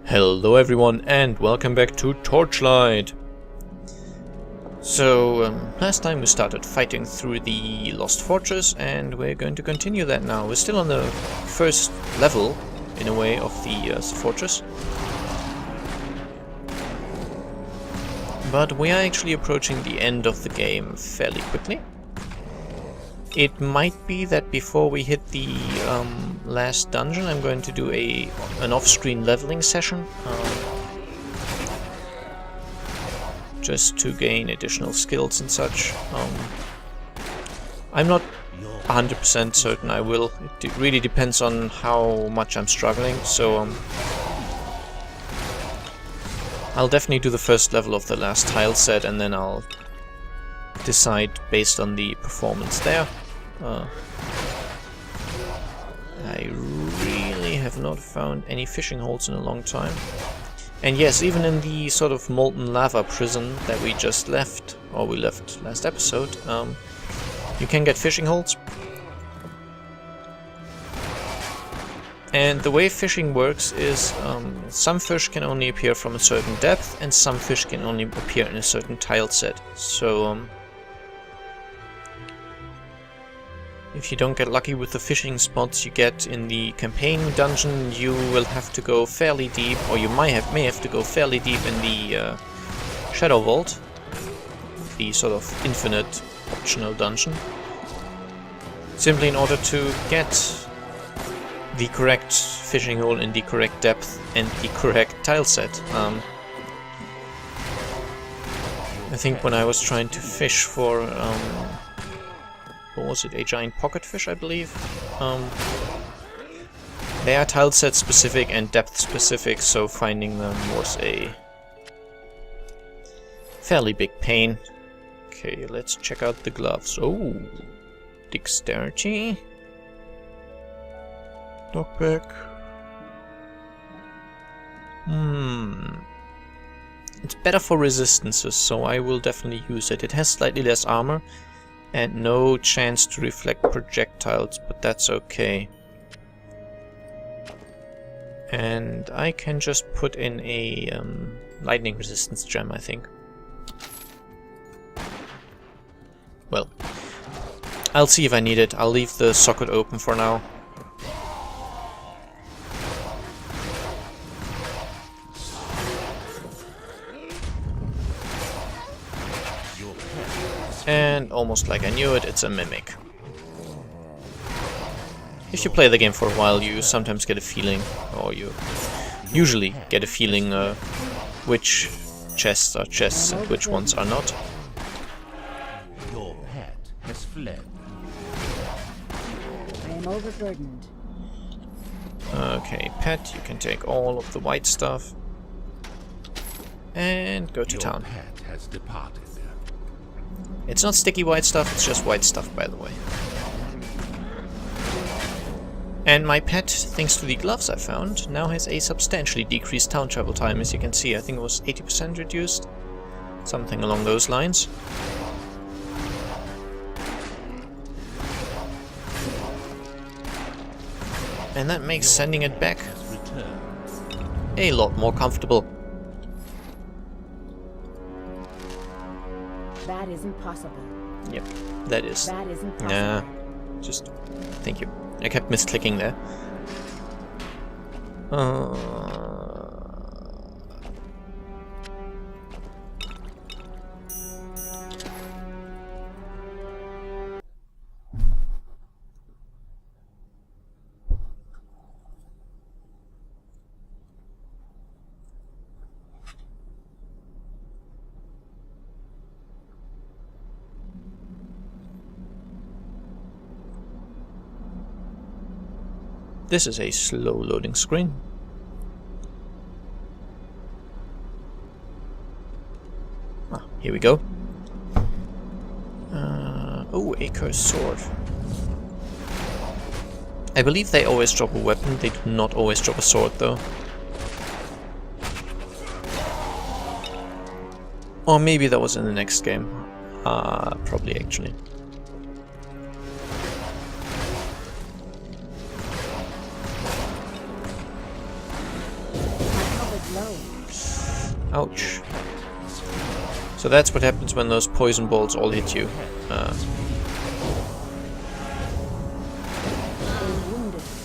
Hello everyone and welcome back to Torchlight. So, last time we started fighting through the Lost Fortress and we're going to continue that now. We're still on the first level, in a way, of the fortress. But we are actually approaching the end of the game fairly quickly. It might be that before we hit the last dungeon I'm going to do an off-screen leveling session. Just to gain additional skills and such. I'm not 100% certain I will. It really depends on how much I'm struggling, so I'll definitely do the first level of the last tile set and then I'll decide based on the performance there. I really have not found any fishing holes in a long time. And yes, even in the sort of molten lava prison that we just left, or we left last episode, you can get fishing holes. And the way fishing works is some fish can only appear from a certain depth and some fish can only appear in a certain tile set. So if you don't get lucky with the fishing spots you get in the campaign dungeon, you will have to go fairly deep, or you may have to go fairly deep in the Shadow Vault, the sort of infinite optional dungeon, simply in order to get the correct fishing hole in the correct depth and the correct tile set. I think when I was trying to fish for what was it, a giant pocketfish, I believe? They are tile set specific and depth specific, so finding them was a fairly big pain. Okay, let's check out the gloves. Oh, dexterity. Knockback. It's better for resistances, so I will definitely use it. It has slightly less armor and no chance to reflect projectiles, but that's okay. And I can just put in a lightning resistance gem, I think. Well, I'll see if I need it. I'll leave the socket open for now. And almost like I knew it, it's a mimic. If you play the game for a while, you sometimes get a feeling, or you usually get a feeling which chests are chests and which ones are not. Your pet has fled. I am overburdened. Okay, pet, you can take all of the white stuff and go to town. Your pet has departed. It's not sticky white stuff, it's just white stuff, by the way. And my pet, thanks to the gloves I found, now has a substantially decreased town travel time, as you can see. I think it was 80% reduced. Something along those lines. And that makes sending it back a lot more comfortable. That isn't possible. Yep, that is. That isn't possible. Nah, just thank you. I kept misclicking there. This is a slow loading screen. Ah, here we go. Oh, a cursed sword. I believe they always drop a weapon, they do not always drop a sword though. Or maybe that was in the next game. Probably actually. low. Ouch. So that's what happens when those poison balls all hit you.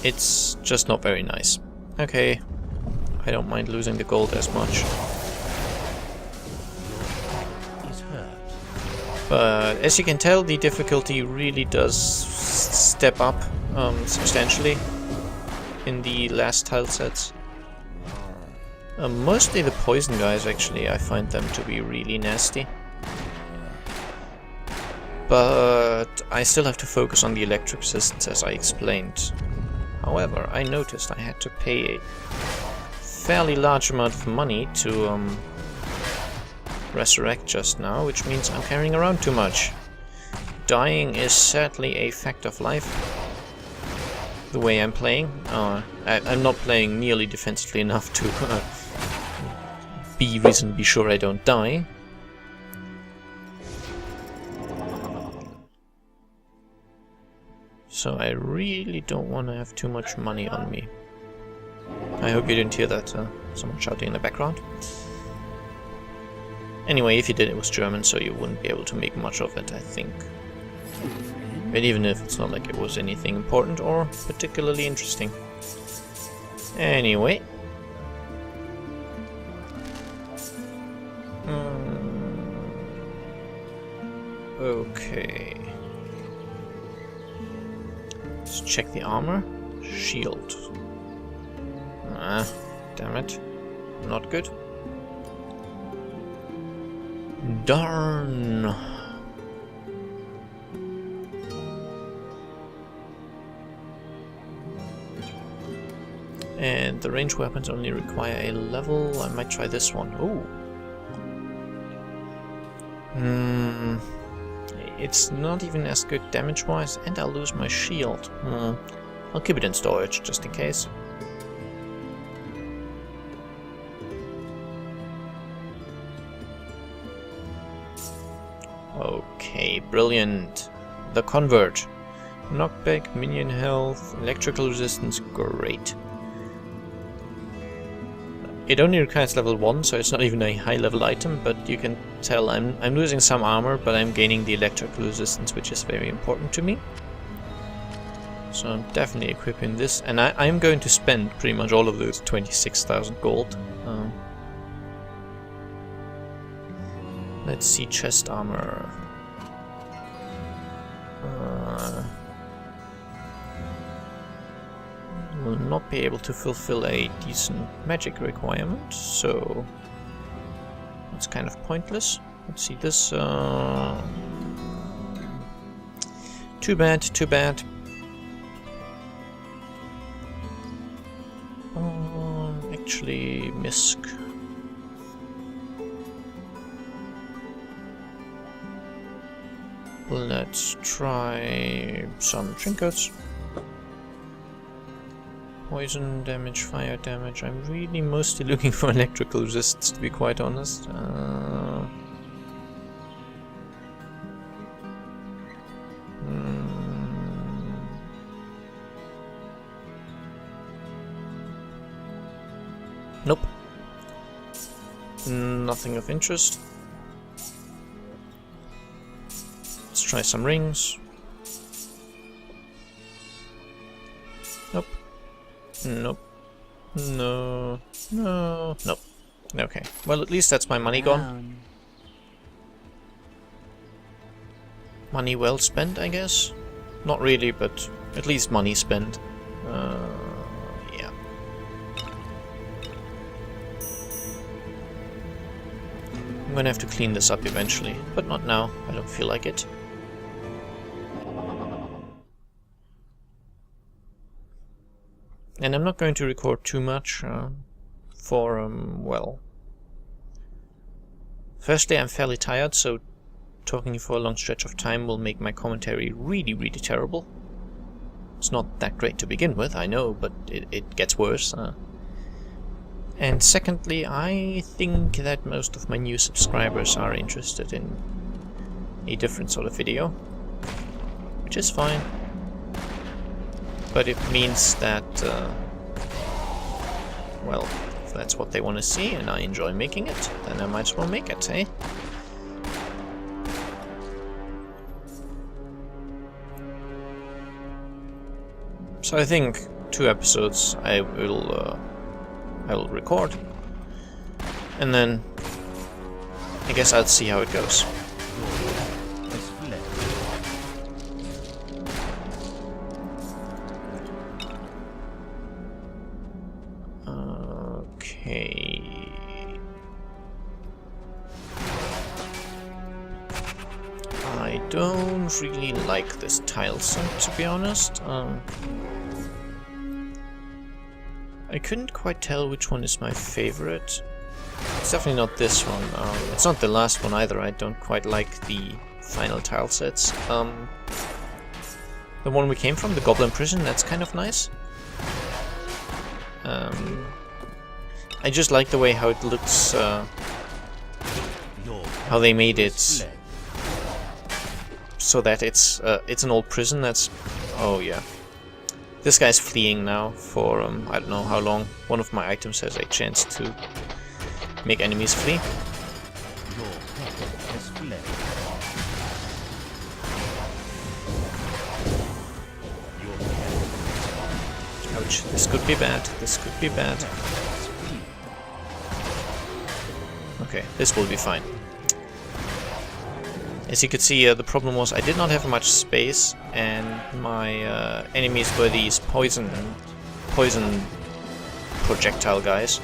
It's just not very nice. Okay, I don't mind losing the gold as much. But as you can tell, the difficulty really does step up substantially in the last tile sets. Mostly the poison guys, actually, I find them to be really nasty. But I still have to focus on the electric resistance, as I explained. However, I noticed I had to pay a fairly large amount of money to resurrect just now, which means I'm carrying around too much. Dying is sadly a fact of life. The way I'm playing, I'm not playing nearly defensively enough to be reasonably sure I don't die. So I really don't want to have too much money on me. I hope you didn't hear that, someone shouting in the background. Anyway, if you did, it was German, so you wouldn't be able to make much of it, I think. But even if it's not like it was anything important or particularly interesting. Anyway. Okay. Let's check the armor. Shield. Ah, damn it. Not good. Darn. And the ranged weapons only require a level. I might try this one. Ooh. It's not even as good damage-wise, and I'll lose my shield. I'll keep it in storage, just in case. Okay, brilliant. The Convert. Knockback, minion health, electrical resistance, great. It only requires level 1, so it's not even a high level item, but you can tell I'm losing some armor, but I'm gaining the electrical resistance, which is very important to me. So I'm definitely equipping this, and I'm going to spend pretty much all of those 26,000 gold. Let's see, chest armor. Will not be able to fulfill a decent magic requirement, so that's kind of pointless. Let's see this. Too bad, too bad. Actually, misc. Let's try some trinkets. Poison damage, fire damage. I'm really mostly looking for electrical resistance, to be quite honest. Nope. Nothing of interest. Let's try some rings. Nope. Nope. No. No. Nope. Okay. Well, at least that's my money gone. Money well spent, I guess? Not really, but at least money spent. Yeah. I'm gonna have to clean this up eventually, but not now. I don't feel like it. And I'm not going to record too much for, well... Firstly, I'm fairly tired, so talking for a long stretch of time will make my commentary really, really terrible. It's not that great to begin with, I know, but it gets worse. And secondly, I think that most of my new subscribers are interested in a different sort of video, which is fine. But it means that, well, that's what they want to see and I enjoy making it, then I might as well make it, eh? So I think 2 episodes I will record, and then I guess I'll see how it goes. Okay. I don't really like this tile set, to be honest. I couldn't quite tell which one is my favorite. It's definitely not this one. It's not the last one either. I don't quite like the final tile sets. The one we came from, the Goblin Prison, that's kind of nice. I just like the way how it looks, how they made it so that it's an old prison. That's... oh yeah. This guy's fleeing now for, I don't know how long. One of my items has a chance to make enemies flee. Ouch, this could be bad, this could be bad. Okay, this will be fine. As you could see, the problem was I did not have much space, and my enemies were these poison projectile guys.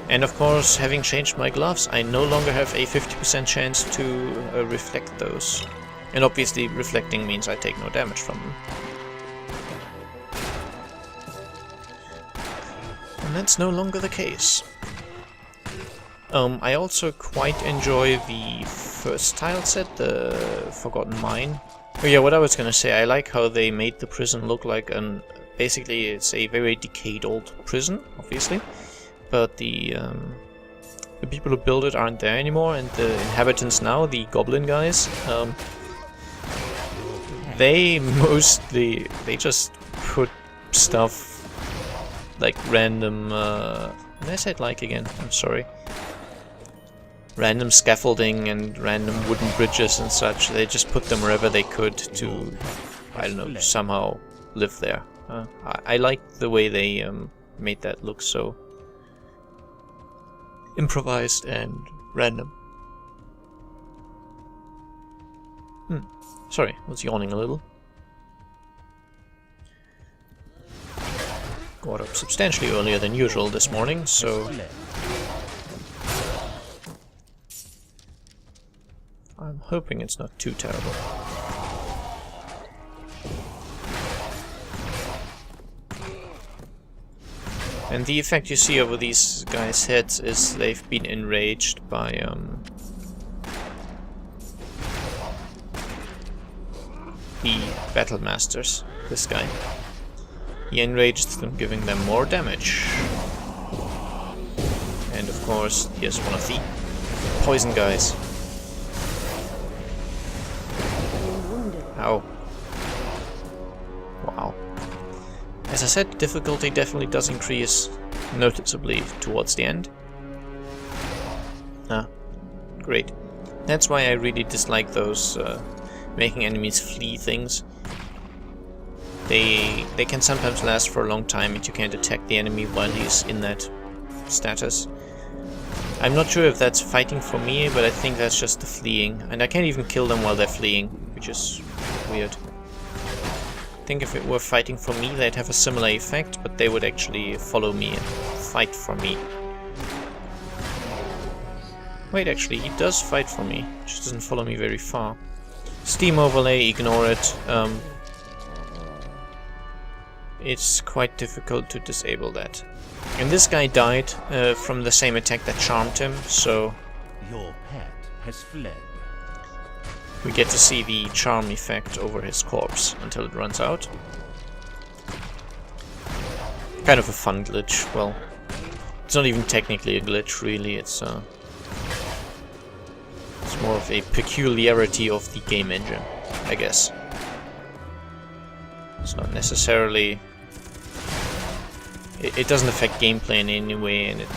And of course, having changed my gloves, I no longer have a 50% chance to reflect those. And obviously, reflecting means I take no damage from them. And that's no longer the case. I also quite enjoy the first tile set, the Forgotten Mine. Oh yeah, what I was gonna say, I like how they made the prison look like an... basically it's a very decayed old prison, obviously. But the people who built it aren't there anymore, and the inhabitants now, the goblin guys, they just put stuff like random... did I say it like again? I'm sorry. Random scaffolding and random wooden bridges and such. They just put them wherever they could to, I don't know, somehow live there. I like the way they made that look so improvised and random. Sorry, I was yawning a little. Got up substantially earlier than usual this morning, so... I'm hoping it's not too terrible. And the effect you see over these guys' heads is they've been enraged by the Battle Masters, this guy. He enraged them, giving them more damage. And of course, here's one of the poison guys. Ow. Wow. As I said, difficulty definitely does increase noticeably towards the end. Ah, great. That's why I really dislike those making enemies flee things. They can sometimes last for a long time and you can't attack the enemy while he's in that status. I'm not sure if that's fighting for me, but I think that's just the fleeing. And I can't even kill them while they're fleeing, which is weird. I think if it were fighting for me, they'd have a similar effect, but they would actually follow me and fight for me. Wait, actually, he does fight for me, just doesn't follow me very far. Steam overlay, ignore it. It's quite difficult to disable that. And this guy died from the same attack that charmed him, so... Your pet has fled. We get to see the charm effect over his corpse until it runs out. Kind of a fun glitch. Well, it's not even technically a glitch, really. It's more of a peculiarity of the game engine, I guess. It's not necessarily it doesn't affect gameplay in any way, and it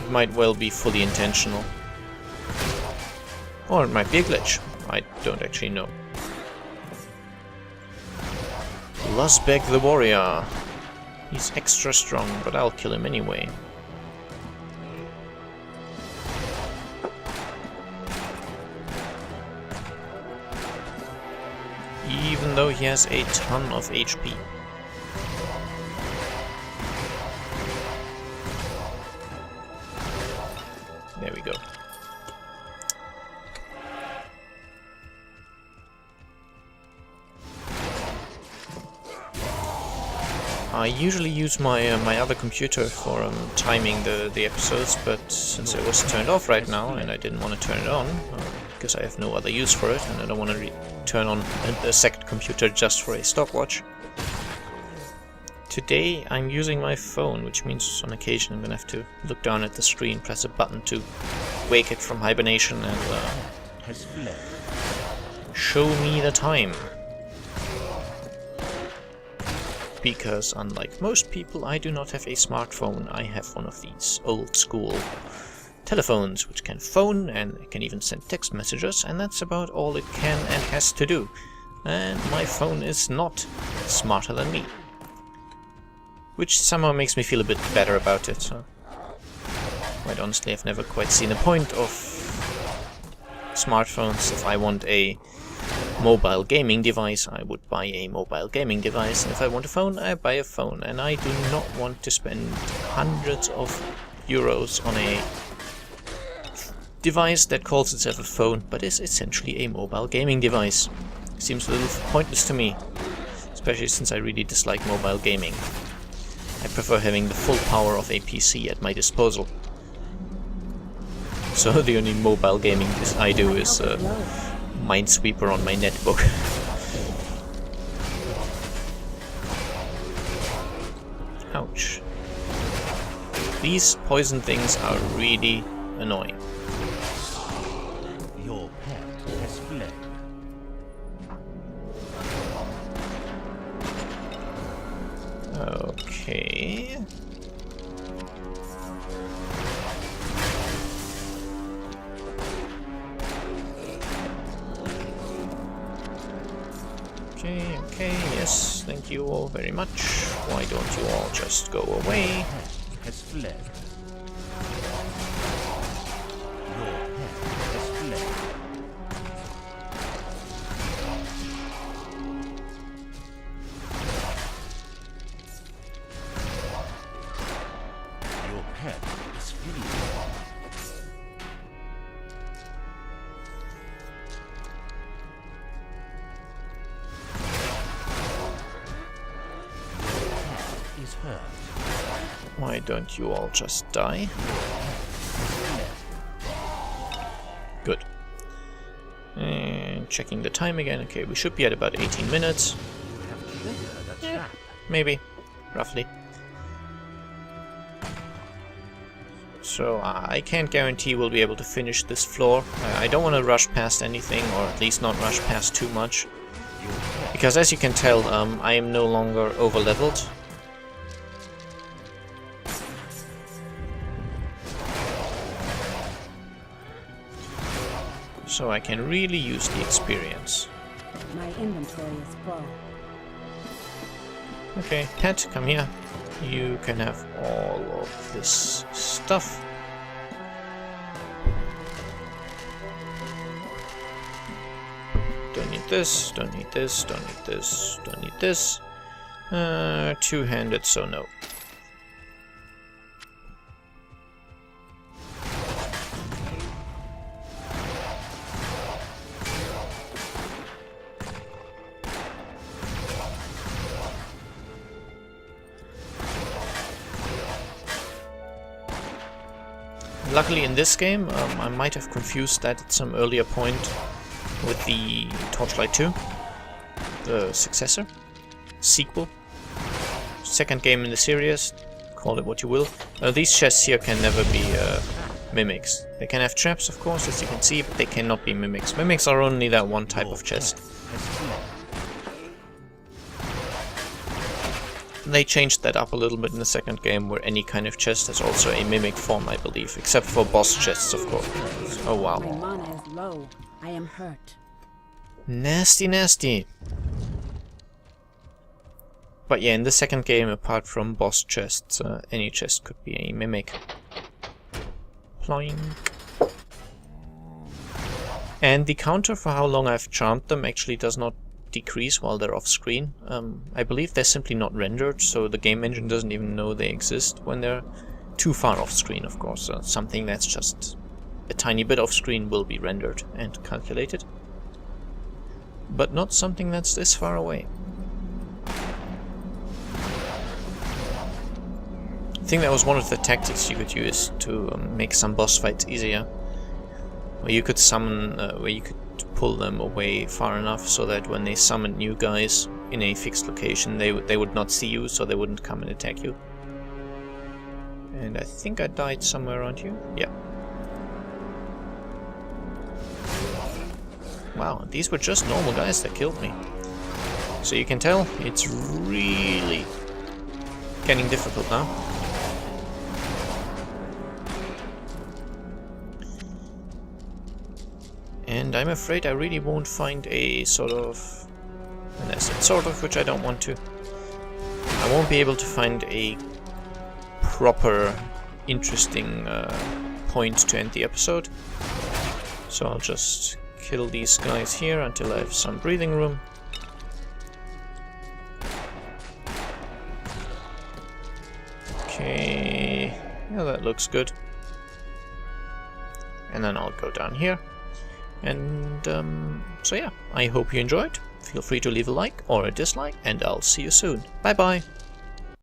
might well be fully intentional. Or it might be a glitch. I don't actually know. Lusbeg the warrior. He's extra strong, but I'll kill him anyway. Even though he has a ton of HP. There we go. I usually use my my other computer for timing the episodes, but since it was turned off right now and I didn't want to turn it on, because I have no other use for it and I don't want to turn on a second computer just for a stopwatch. Today I'm using my phone, which means on occasion I'm gonna have to look down at the screen, press a button to wake it from hibernation and show me the time. Because unlike most people, I do not have a smartphone. I have one of these old school telephones which can phone and it can even send text messages, and that's about all it can and has to do. And my phone is not smarter than me. Which somehow makes me feel a bit better about it. So, quite honestly, I've never quite seen the point of smartphones. If I want a mobile gaming device, I would buy a mobile gaming device, and if I want a phone, I buy a phone. And I do not want to spend hundreds of euros on a device that calls itself a phone, but is essentially a mobile gaming device. Seems a little pointless to me, especially since I really dislike mobile gaming. I prefer having the full power of a PC at my disposal. So the only mobile gaming I do is Minesweeper on my netbook. Ouch. These poison things are really annoying. Your pet has fled. Okay. Okay, yes, thank you all very much. Why don't you all just go away? Has fled. Your pet has fled. Your pet is fleeing. Is hurt. Why don't you all just die? Good. And checking the time again. Okay, we should be at about 18 minutes. Yeah, maybe. Roughly. So I can't guarantee we'll be able to finish this floor. I don't want to rush past anything, or at least not rush past too much. Because as you can tell, I am no longer over-leveled. So I can really use the experience. My inventory is full. Okay, pet, come here. You can have all of this stuff. Don't need this, don't need this, don't need this, don't need this. Two-handed, so no. Luckily in this game, I might have confused that at some earlier point with the Torchlight 2, the successor, sequel, second game in the series, call it what you will. These chests here can never be mimics. They can have traps, of course, as you can see, but they cannot be mimics. Mimics are only that one type of chest. They changed that up a little bit in the second game, where any kind of chest has also a mimic form, I believe, except for boss chests, of course. Oh My wow. mana is low. I am hurt. Nasty, nasty. But yeah, in the second game, apart from boss chests, any chest could be a mimic. Ploink. And the counter for how long I've charmed them actually does not decrease while they're off screen. I believe they're simply not rendered, so the game engine doesn't even know they exist when they're too far off screen, of course. Something that's just a tiny bit off screen will be rendered and calculated, but not something that's this far away. I think that was one of the tactics you could use to make some boss fights easier, where you could summon, where you could pull them away far enough so that when they summoned new guys in a fixed location, they would not see you, so they wouldn't come and attack you. And I think I died somewhere around here. Yeah. Wow, these were just normal guys that killed me. So you can tell it's really getting difficult now. And I'm afraid I really won't find a sort of... And I said sort of, which I don't want to. I won't be able to find a proper, interesting point to end the episode. So I'll just kill these guys here until I have some breathing room. Okay, yeah, that looks good. And then I'll go down here. And so yeah, I hope you enjoyed. Feel free to leave a like or a dislike, and I'll see you soon. Bye bye!